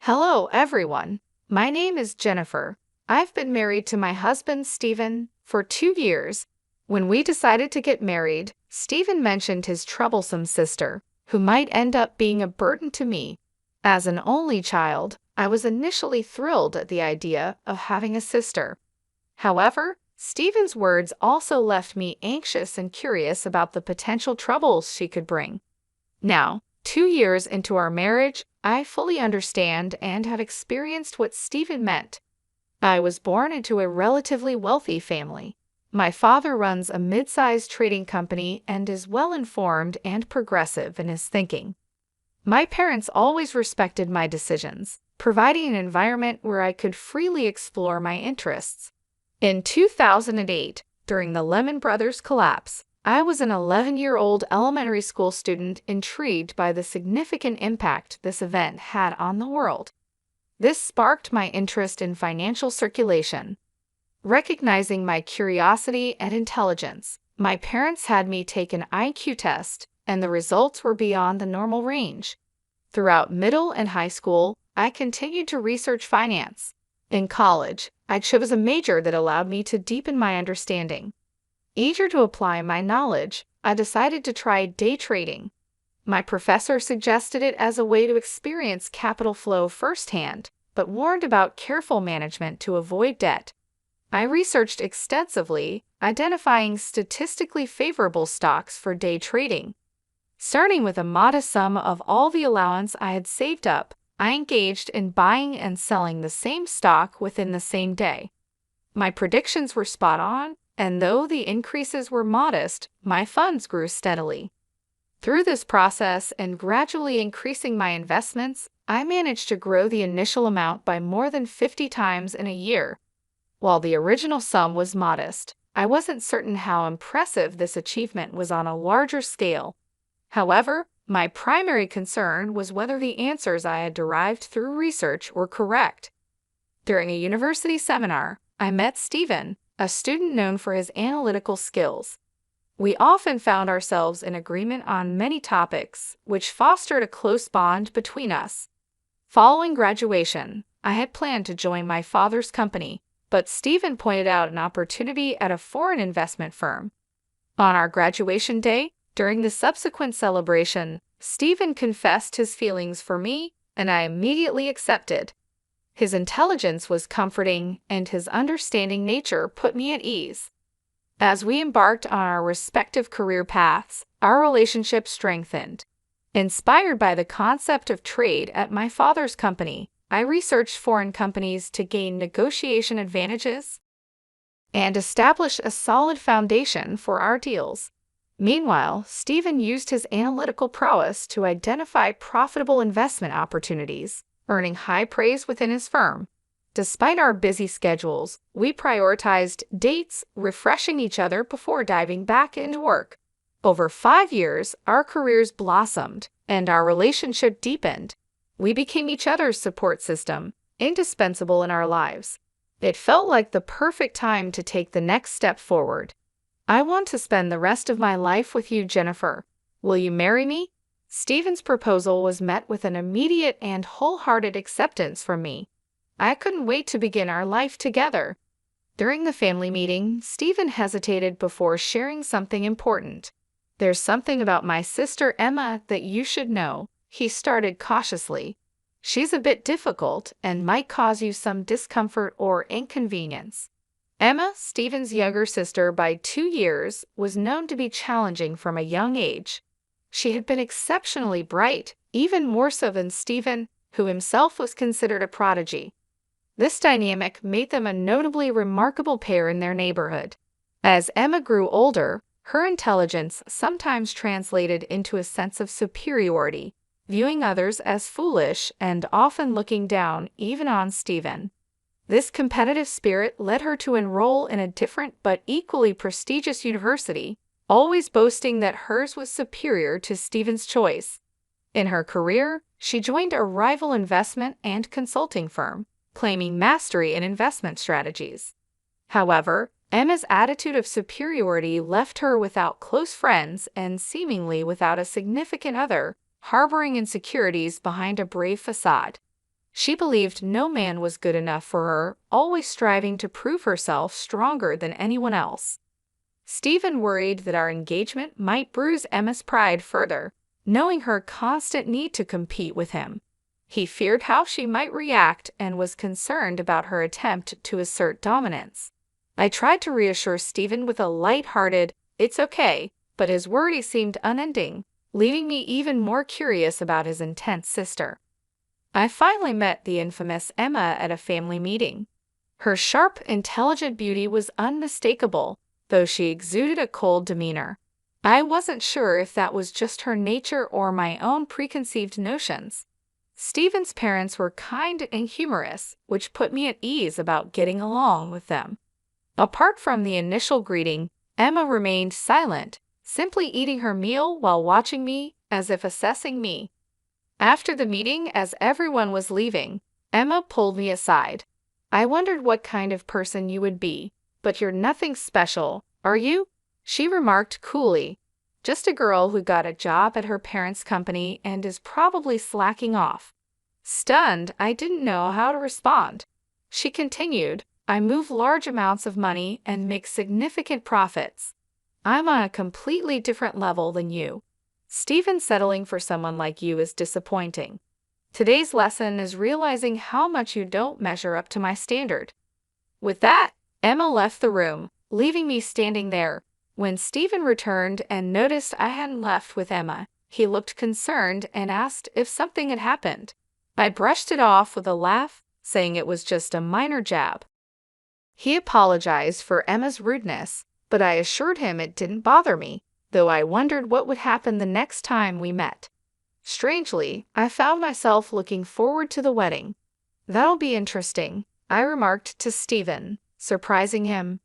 Hello, everyone. My name is Jennifer. I've been married to my husband, Stephen, for 2 years. When we decided to get married, Stephen mentioned his troublesome sister, who might end up being a burden to me. As an only child, I was initially thrilled at the idea of having a sister. However, Stephen's words also left me anxious and curious about the potential troubles she could bring. Now, 2 years into our marriage, I fully understand and have experienced what Stephen meant. I was born into a relatively wealthy family. My father runs a mid-sized trading company and is well-informed and progressive in his thinking. My parents always respected my decisions, providing an environment where I could freely explore my interests. In 2008, during the Lehman Brothers collapse, I was an 11-year-old elementary school student intrigued by the significant impact this event had on the world. This sparked my interest in financial circulation. Recognizing my curiosity and intelligence, my parents had me take an IQ test, and the results were beyond the normal range. Throughout middle and high school, I continued to research finance. In college, I chose a major that allowed me to deepen my understanding. Eager to apply my knowledge, I decided to try day trading. My professor suggested it as a way to experience capital flow firsthand, but warned about careful management to avoid debt. I researched extensively, identifying statistically favorable stocks for day trading. Starting with a modest sum of all the allowance I had saved up, I engaged in buying and selling the same stock within the same day. My predictions were spot on, and though the increases were modest, my funds grew steadily. Through this process and gradually increasing my investments, I managed to grow the initial amount by more than 50 times in a year. While the original sum was modest, I wasn't certain how impressive this achievement was on a larger scale. However, my primary concern was whether the answers I had derived through research were correct. During a university seminar, I met Stephen, a student known for his analytical skills. We often found ourselves in agreement on many topics, which fostered a close bond between us. Following graduation, I had planned to join my father's company, but Stephen pointed out an opportunity at a foreign investment firm. On our graduation day, during the subsequent celebration, Stephen confessed his feelings for me, and I immediately accepted. His intelligence was comforting, and his understanding nature put me at ease. As we embarked on our respective career paths, our relationship strengthened. Inspired by the concept of trade at my father's company, I researched foreign companies to gain negotiation advantages and establish a solid foundation for our deals. Meanwhile, Stephen used his analytical prowess to identify profitable investment opportunities, earning high praise within his firm. Despite our busy schedules, we prioritized dates, refreshing each other before diving back into work. Over 5 years, our careers blossomed, and our relationship deepened. We became each other's support system, indispensable in our lives. It felt like the perfect time to take the next step forward. I want to spend the rest of my life with you, Jennifer. Will you marry me? Stephen's proposal was met with an immediate and wholehearted acceptance from me. I couldn't wait to begin our life together. During the family meeting, Stephen hesitated before sharing something important. "There's something about my sister Emma that you should know," he started cautiously. "She's a bit difficult and might cause you some discomfort or inconvenience." Emma, Stephen's younger sister by 2 years, was known to be challenging from a young age. She had been exceptionally bright, even more so than Stephen, who himself was considered a prodigy. This dynamic made them a notably remarkable pair in their neighborhood. As Emma grew older, her intelligence sometimes translated into a sense of superiority, viewing others as foolish and often looking down even on Stephen. This competitive spirit led her to enroll in a different but equally prestigious university, always boasting that hers was superior to Stephen's choice. In her career, she joined a rival investment and consulting firm, claiming mastery in investment strategies. However, Emma's attitude of superiority left her without close friends and seemingly without a significant other, harboring insecurities behind a brave facade. She believed no man was good enough for her, always striving to prove herself stronger than anyone else. Stephen worried that our engagement might bruise Emma's pride further, knowing her constant need to compete with him. He feared how she might react and was concerned about her attempt to assert dominance. I tried to reassure Stephen with a light-hearted, "It's okay," but his worry seemed unending, leaving me even more curious about his intense sister. I finally met the infamous Emma at a family meeting. Her sharp, intelligent beauty was unmistakable, though she exuded a cold demeanor. I wasn't sure if that was just her nature or my own preconceived notions. Stephen's parents were kind and humorous, which put me at ease about getting along with them. Apart from the initial greeting, Emma remained silent, simply eating her meal while watching me, as if assessing me. After the meeting, as everyone was leaving, Emma pulled me aside. "I wondered what kind of person you would be, but you're nothing special, are you?" she remarked coolly. "Just a girl who got a job at her parents' company and is probably slacking off." Stunned, I didn't know how to respond. She continued, "I move large amounts of money and make significant profits. I'm on a completely different level than you. Stephen, settling for someone like you is disappointing. Today's lesson is realizing how much you don't measure up to my standard." With that, Emma left the room, leaving me standing there. When Stephen returned and noticed I hadn't left with Emma, he looked concerned and asked if something had happened. I brushed it off with a laugh, saying it was just a minor jab. He apologized for Emma's rudeness, but I assured him it didn't bother me, though I wondered what would happen the next time we met. Strangely, I found myself looking forward to the wedding. "That'll be interesting," I remarked to Stephen, surprising him.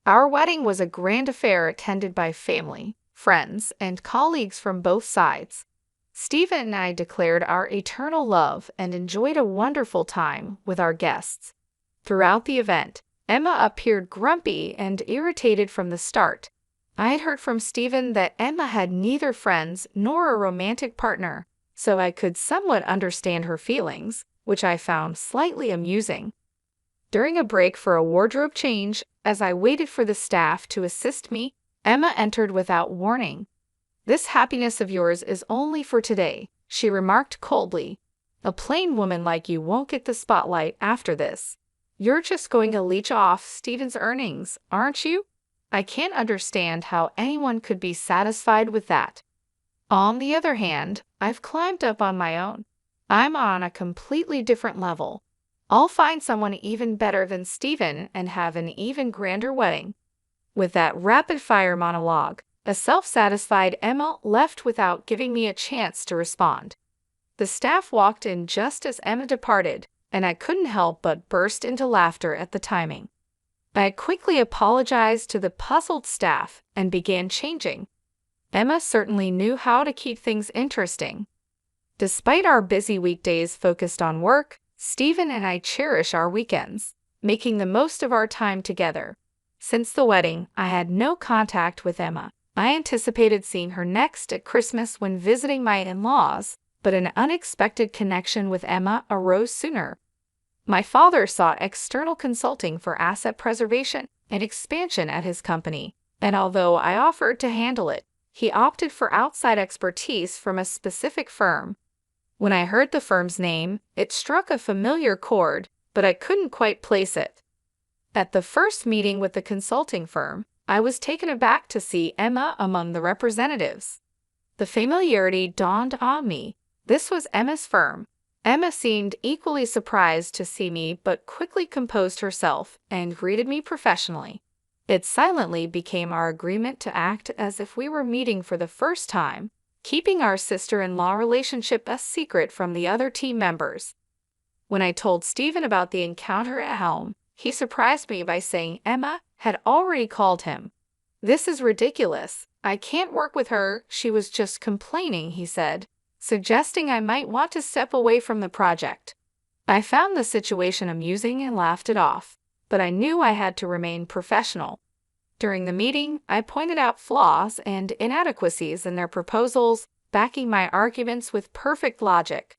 Our wedding was a grand affair attended by family, friends, and colleagues from both sides. Stephen and I declared our eternal love and enjoyed a wonderful time with our guests. Throughout the event, Emma appeared grumpy and irritated from the start. I had heard from Stephen that Emma had neither friends nor a romantic partner, so I could somewhat understand her feelings, which I found slightly amusing. During a break for a wardrobe change, as I waited for the staff to assist me, Emma entered without warning. "This happiness of yours is only for today," she remarked coldly. "A plain woman like you won't get the spotlight after this. You're just going to leech off Stephen's earnings, aren't you? I can't understand how anyone could be satisfied with that. On the other hand, I've climbed up on my own. I'm on a completely different level. I'll find someone even better than Stephen and have an even grander wedding." With that rapid-fire monologue, a self-satisfied Emma left without giving me a chance to respond. The staff walked in just as Emma departed, and I couldn't help but burst into laughter at the timing. I quickly apologized to the puzzled staff and began changing. Emma certainly knew how to keep things interesting. Despite our busy weekdays focused on work, Stephen and I cherish our weekends, making the most of our time together. Since the wedding, I had no contact with Emma. I anticipated seeing her next at Christmas when visiting my in-laws, but an unexpected connection with Emma arose sooner. My father sought external consulting for asset preservation and expansion at his company, and although I offered to handle it, he opted for outside expertise from a specific firm. When I heard the firm's name, it struck a familiar chord, but I couldn't quite place it. At the first meeting with the consulting firm, I was taken aback to see Emma among the representatives. The familiarity dawned on me. This was Emma's firm. Emma seemed equally surprised to see me but quickly composed herself and greeted me professionally. It silently became our agreement to act as if we were meeting for the first time, keeping our sister-in-law relationship a secret from the other team members. When I told Stephen about the encounter at home, he surprised me by saying Emma had already called him. "This is ridiculous. I can't work with her. She was just complaining," he said, suggesting I might want to step away from the project. I found the situation amusing and laughed it off, but I knew I had to remain professional. During the meeting, I pointed out flaws and inadequacies in their proposals, backing my arguments with perfect logic.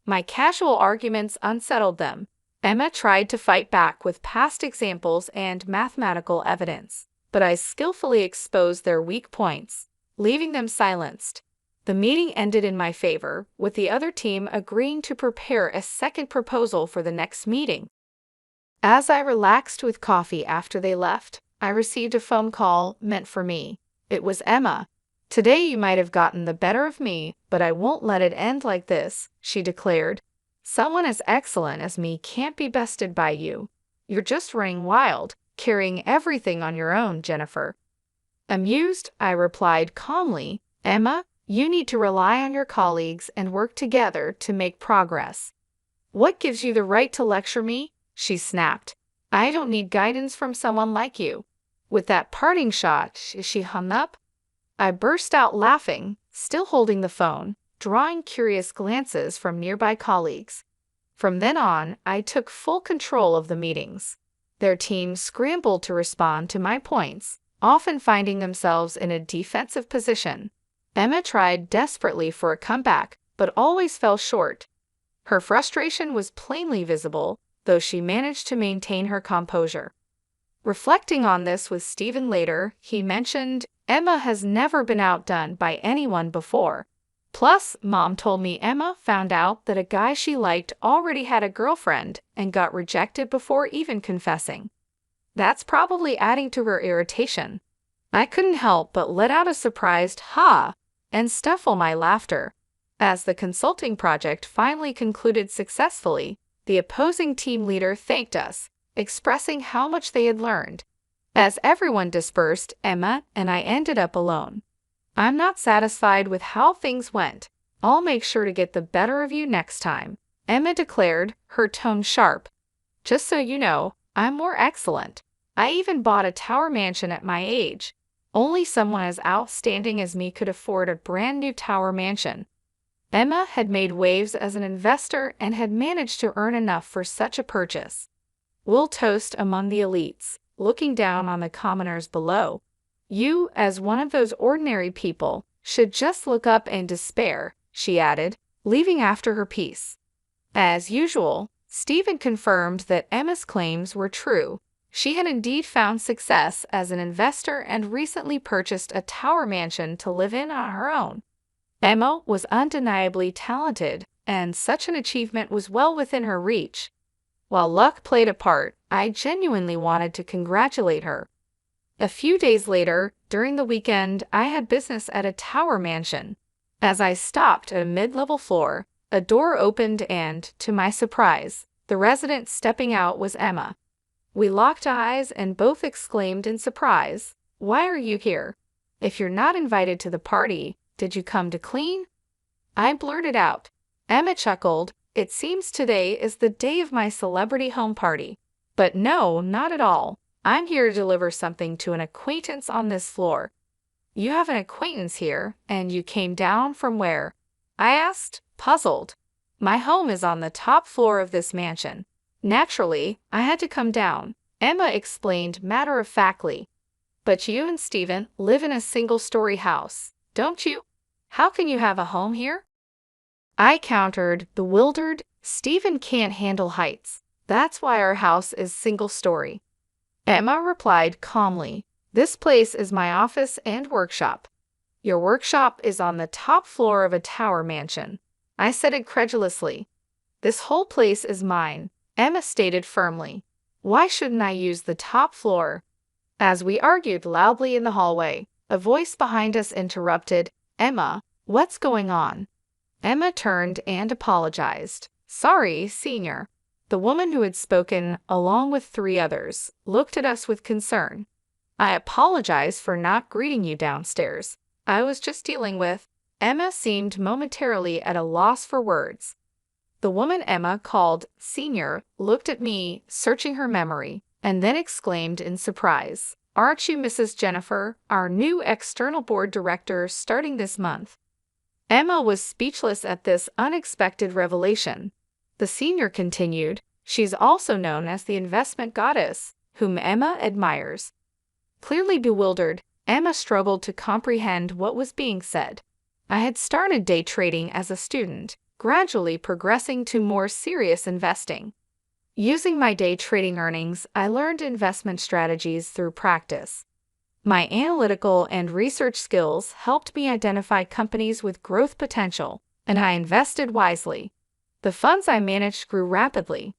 My casual arguments unsettled them. Emma tried to fight back with past examples and mathematical evidence, but I skillfully exposed their weak points, leaving them silenced. The meeting ended in my favor, with the other team agreeing to prepare a second proposal for the next meeting. As I relaxed with coffee after they left, I received a phone call meant for me. It was Emma. "Today you might have gotten the better of me, but I won't let it end like this," she declared. "Someone as excellent as me can't be bested by you. You're just running wild, carrying everything on your own, Jennifer." Amused, I replied calmly, "Emma, you need to rely on your colleagues and work together to make progress." "What gives you the right to lecture me?" she snapped. "I don't need guidance from someone like you." With that parting shot, she hung up. I burst out laughing, still holding the phone, drawing curious glances from nearby colleagues. From then on, I took full control of the meetings. Their teams scrambled to respond to my points, often finding themselves in a defensive position. Emma tried desperately for a comeback, but always fell short. Her frustration was plainly visible, though she managed to maintain her composure. Reflecting on this with Stephen later, he mentioned, "Emma has never been outdone by anyone before. Plus, Mom told me Emma found out that a guy she liked already had a girlfriend and got rejected before even confessing. That's probably adding to her irritation." I couldn't help but let out a surprised "ha" and stifle my laughter. As the consulting project finally concluded successfully, the opposing team leader thanked us, expressing how much they had learned. As everyone dispersed, Emma and I ended up alone. "I'm not satisfied with how things went. I'll make sure to get the better of you next time," Emma declared, her tone sharp. "Just so you know, I'm more excellent. I even bought a tower mansion at my age. Only someone as outstanding as me could afford a brand new tower mansion." Emma had made waves as an investor and had managed to earn enough for such a purchase. "We'll toast among the elites, looking down on the commoners below. You, as one of those ordinary people, should just look up in despair," she added, leaving after her piece. As usual, Stephen confirmed that Emma's claims were true. She had indeed found success as an investor and recently purchased a tower mansion to live in on her own. Emma was undeniably talented, and such an achievement was well within her reach. While luck played a part, I genuinely wanted to congratulate her. A few days later, during the weekend, I had business at a tower mansion. As I stopped at a mid-level floor, a door opened and, to my surprise, the resident stepping out was Emma. We locked eyes and both exclaimed in surprise, "Why are you here? If you're not invited to the party, did you come to clean?" I blurted out. Emma chuckled. "It seems today is the day of my celebrity home party. But no, not at all. I'm here to deliver something to an acquaintance on this floor." "You have an acquaintance here, and you came down from where?" I asked, puzzled. "My home is on the top floor of this mansion. Naturally, I had to come down," Emma explained matter-of-factly. "But you and Stephen live in a single-story house, don't you? How can you have a home here?" I countered, bewildered. "Stephen can't handle heights. That's why our house is single-story." Emma replied calmly, "This place is my office and workshop." "Your workshop is on the top floor of a tower mansion," I said incredulously. "This whole place is mine," Emma stated firmly. "Why shouldn't I use the top floor?" As we argued loudly in the hallway, a voice behind us interrupted. "Emma, what's going on?" Emma turned and apologized. "Sorry, Senior." The woman who had spoken, along with 3 others, looked at us with concern. "I apologize for not greeting you downstairs. I was just dealing with—" Emma seemed momentarily at a loss for words. The woman Emma called Senior looked at me, searching her memory, and then exclaimed in surprise, "Aren't you Mrs. Jennifer, our new external board director starting this month?" Emma was speechless at this unexpected revelation. The senior continued, "She's also known as the investment goddess, whom Emma admires." Clearly bewildered, Emma struggled to comprehend what was being said. I had started day trading as a student, gradually progressing to more serious investing. Using my day trading earnings, I learned investment strategies through practice. My analytical and research skills helped me identify companies with growth potential, and I invested wisely. The funds I managed grew rapidly.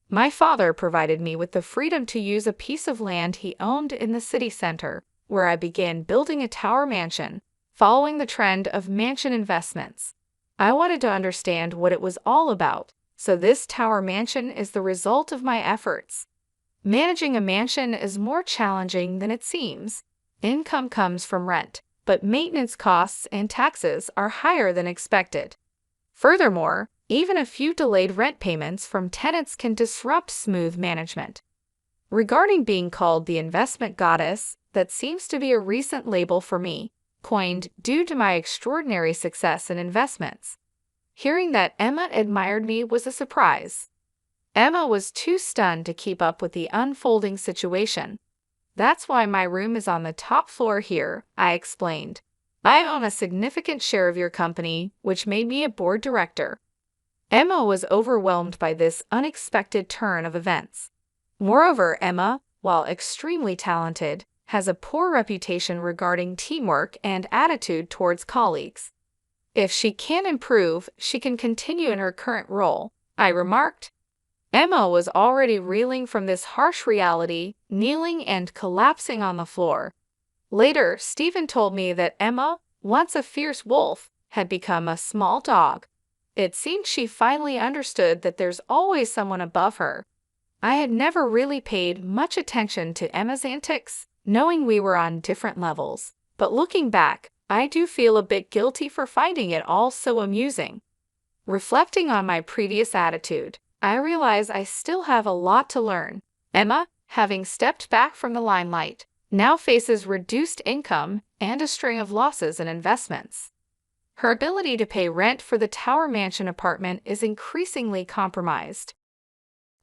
My father provided me with the freedom to use a piece of land he owned in the city center, where I began building a tower mansion, following the trend of mansion investments. I wanted to understand what it was all about, so this tower mansion is the result of my efforts. Managing a mansion is more challenging than it seems. Income comes from rent, but maintenance costs and taxes are higher than expected. Furthermore, even a few delayed rent payments from tenants can disrupt smooth management. Regarding being called the investment goddess, that seems to be a recent label for me, coined due to my extraordinary success in investments. Hearing that Emma admired me was a surprise. Emma was too stunned to keep up with the unfolding situation. That's why my room is on the top floor here, I explained. I own a significant share of your company, which made me a board director. Emma was overwhelmed by this unexpected turn of events. Moreover, Emma, while extremely talented, has a poor reputation regarding teamwork and attitude towards colleagues. If she can improve, she can continue in her current role, I remarked. Emma was already reeling from this harsh reality, kneeling and collapsing on the floor. Later, Stephen told me that Emma, once a fierce wolf, had become a small dog. It seemed she finally understood that there's always someone above her. I had never really paid much attention to Emma's antics, knowing we were on different levels. But looking back, I do feel a bit guilty for finding it all so amusing. Reflecting on my previous attitude, I realize I still have a lot to learn. Emma, having stepped back from the limelight, now faces reduced income and a string of losses in investments. Her ability to pay rent for the Tower Mansion apartment is increasingly compromised.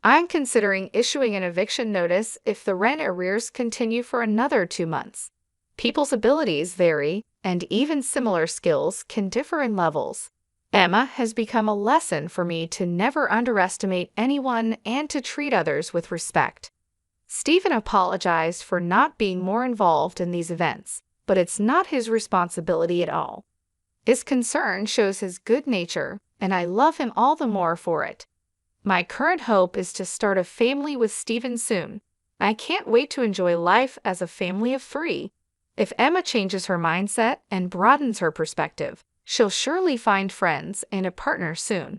I'm considering issuing an eviction notice if the rent arrears continue for another 2 months. People's abilities vary, and even similar skills can differ in levels. Emma has become a lesson for me to never underestimate anyone and to treat others with respect. Stephen apologized for not being more involved in these events, but it's not his responsibility at all. His concern shows his good nature, and I love him all the more for it. My current hope is to start a family with Stephen soon. I can't wait to enjoy life as a family of 3. If Emma changes her mindset and broadens her perspective, she'll surely find friends and a partner soon.